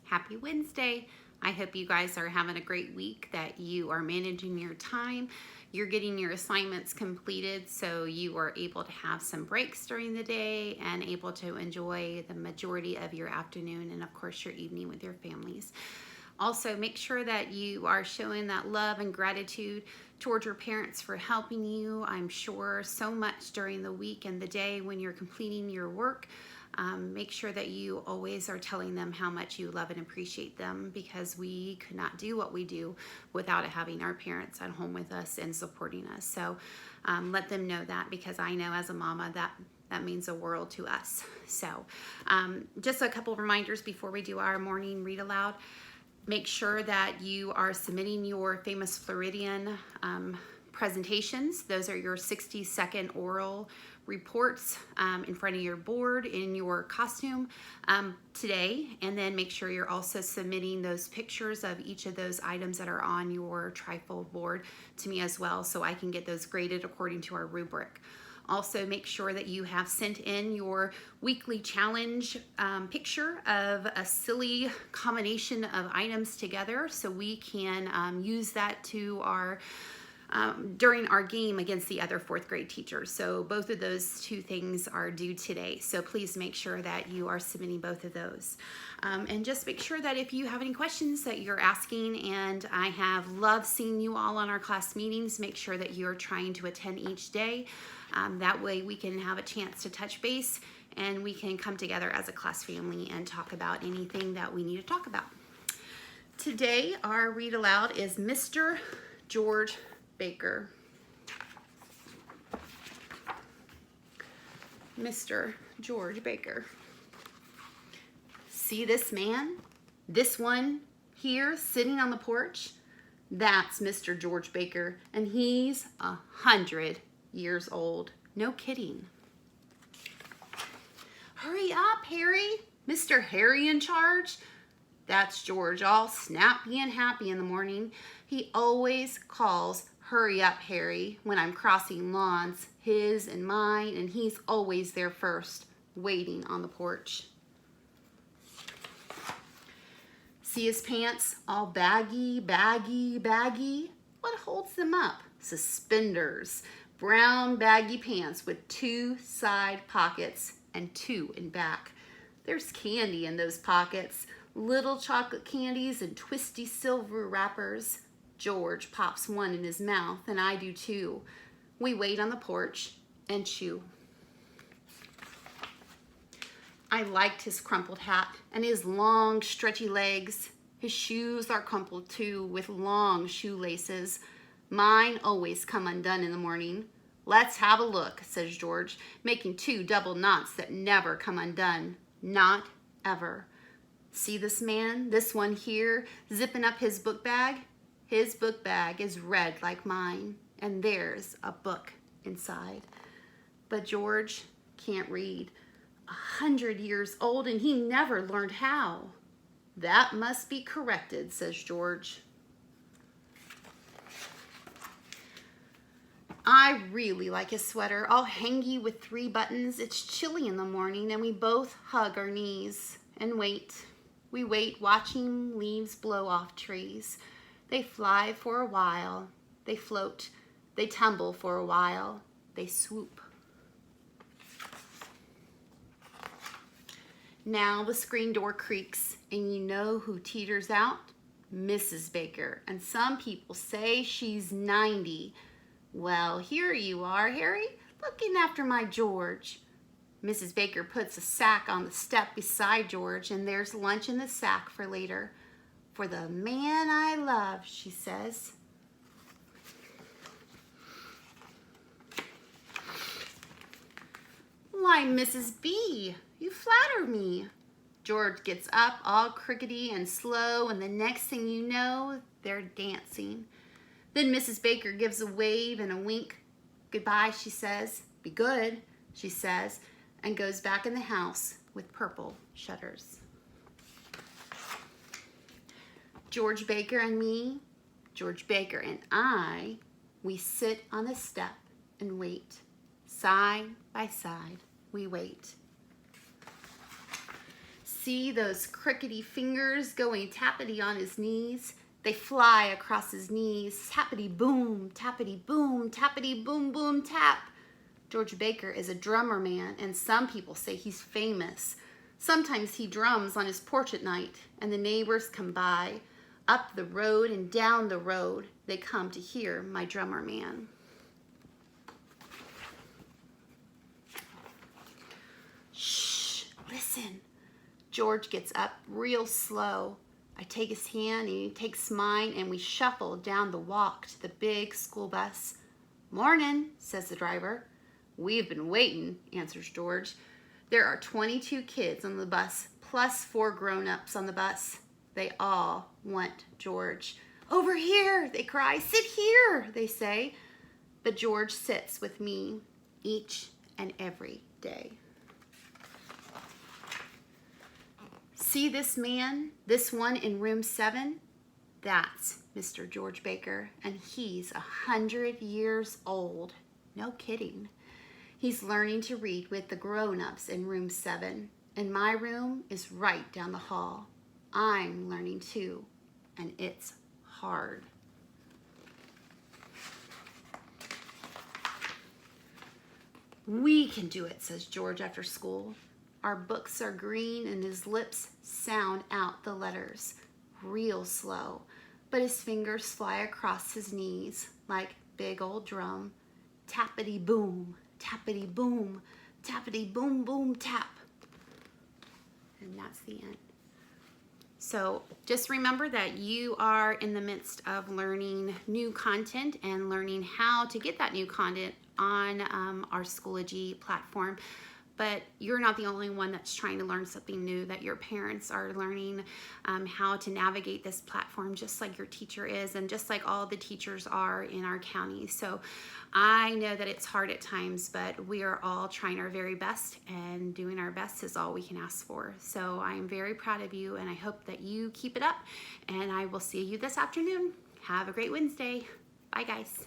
Happy Wednesday. I hope you guys are having a great week, that you are managing your time, you're getting your assignments completed so you are able to have some breaks during the day and able to enjoy the majority of your afternoon and of course your evening with your families. Also, make sure that you are showing that love and gratitude towards your parents for helping you, I'm sure, so much during the week and the day when you're completing your work. Make sure that you always are telling them how much you love and appreciate them, because we could not do what we do without having our parents at home with us and supporting us. So let them know that, because I know as a mama that means the world to us. So just a couple of reminders before we do our morning read aloud. Make sure that you are submitting your Famous Floridian presentations. Those are your 60-second oral reports in front of your board in your costume today. And then make sure you're also submitting those pictures of each of those items that are on your trifold board to me as well, so I can get those graded according to our rubric. Also, make sure that you have sent in your weekly challenge picture of a silly combination of items together, so we can use that to our during our game against the other fourth grade teachers. So both of those two things are due today. So please make sure that you are submitting both of those. And just make sure that if you have any questions that you're asking, and I have loved seeing you all on our class meetings, make sure that you're trying to attend each day. That way we can have a chance to touch base and we can come together as a class family and talk about anything that we need to talk about. Today our read aloud is Mr. George Baker. Mr. George Baker. See this man? This one here sitting on the porch? That's Mr. George Baker, and he's 100 years old. No kidding. Hurry up, Harry. Mr. Harry in charge? That's George, all snappy and happy in the morning. He always calls, "Hurry up, Harry," when I'm crossing lawns, his and mine, and he's always there first, waiting on the porch. See his pants? All baggy, baggy, baggy. What holds them up? Suspenders. Brown baggy pants with 2 side pockets and 2 in back. There's candy in those pockets. Little chocolate candies and twisty silver wrappers. George pops one in his mouth, and I do too. We wait on the porch and chew. I liked his crumpled hat and his long, stretchy legs. His shoes are crumpled too, with long shoelaces. Mine always come undone in the morning. "Let's have a look," says George, making 2 double knots that never come undone. Not ever. See this man, this one here, zipping up his book bag? His book bag is red like mine, and there's a book inside. But George can't read. 100 years old, and he never learned how. "That must be corrected," says George. I really like his sweater, all hangy with 3 buttons. It's chilly in the morning, and we both hug our knees and wait. We wait, watching leaves blow off trees. They fly for a while, they float, they tumble for a while, they swoop. Now the screen door creaks, and you know who teeters out? Mrs. Baker, and some people say she's 90. "Well, here you are, Harry, looking after my George." Mrs. Baker puts a sack on the step beside George, and there's lunch in the sack for later. "For the man I love," she says. "Why, Mrs. B, you flatter me." George gets up all crickety and slow, and the next thing you know, they're dancing. Then Mrs. Baker gives a wave and a wink. "Goodbye," she says. "Be good," she says, and goes back in the house with purple shutters. George Baker and me, George Baker and I, we sit on the step and wait. Side by side, we wait. see those crickety fingers going tappity on his knees? They fly across his knees, tappity boom, tappity boom, tappity boom, boom, tap. George Baker is a drummer man, and some people say he's famous. Sometimes he drums on his porch at night, and the neighbors come by. Up the road and down the road, they come to hear my drummer man. Shh, listen. George gets up real slow. I take his hand and he takes mine, and we shuffle down the walk to the big school bus. "Morning," says the driver. "We've been waiting," answers George. There are 22 kids on the bus, plus 4 grown-ups on the bus. They all want George. "Over here," they cry. "Sit here," they say. But George sits with me each and every day. See this man, this one in room 7? That's Mr. George Baker, and he's 100 years old. No kidding. He's learning to read with the grown-ups in room 7, and my room is right down the hall. I'm learning too, and it's hard. "We can do it," says George after school. Our books are green and his lips sound out the letters real slow, but his fingers fly across his knees like big old drum. Tappity boom, tappity boom, tappity boom, boom, tap. And that's the end. So just remember that you are in the midst of learning new content and learning how to get that new content on our Schoology platform. But you're not the only one that's trying to learn something new, that your parents are learning how to navigate this platform just like your teacher is, and just like all the teachers are in our county. So I know that it's hard at times, but we are all trying our very best, and doing our best is all we can ask for. So I'm very proud of you, and I hope that you keep it up, and I will see you this afternoon. Have a great Wednesday. Bye, guys.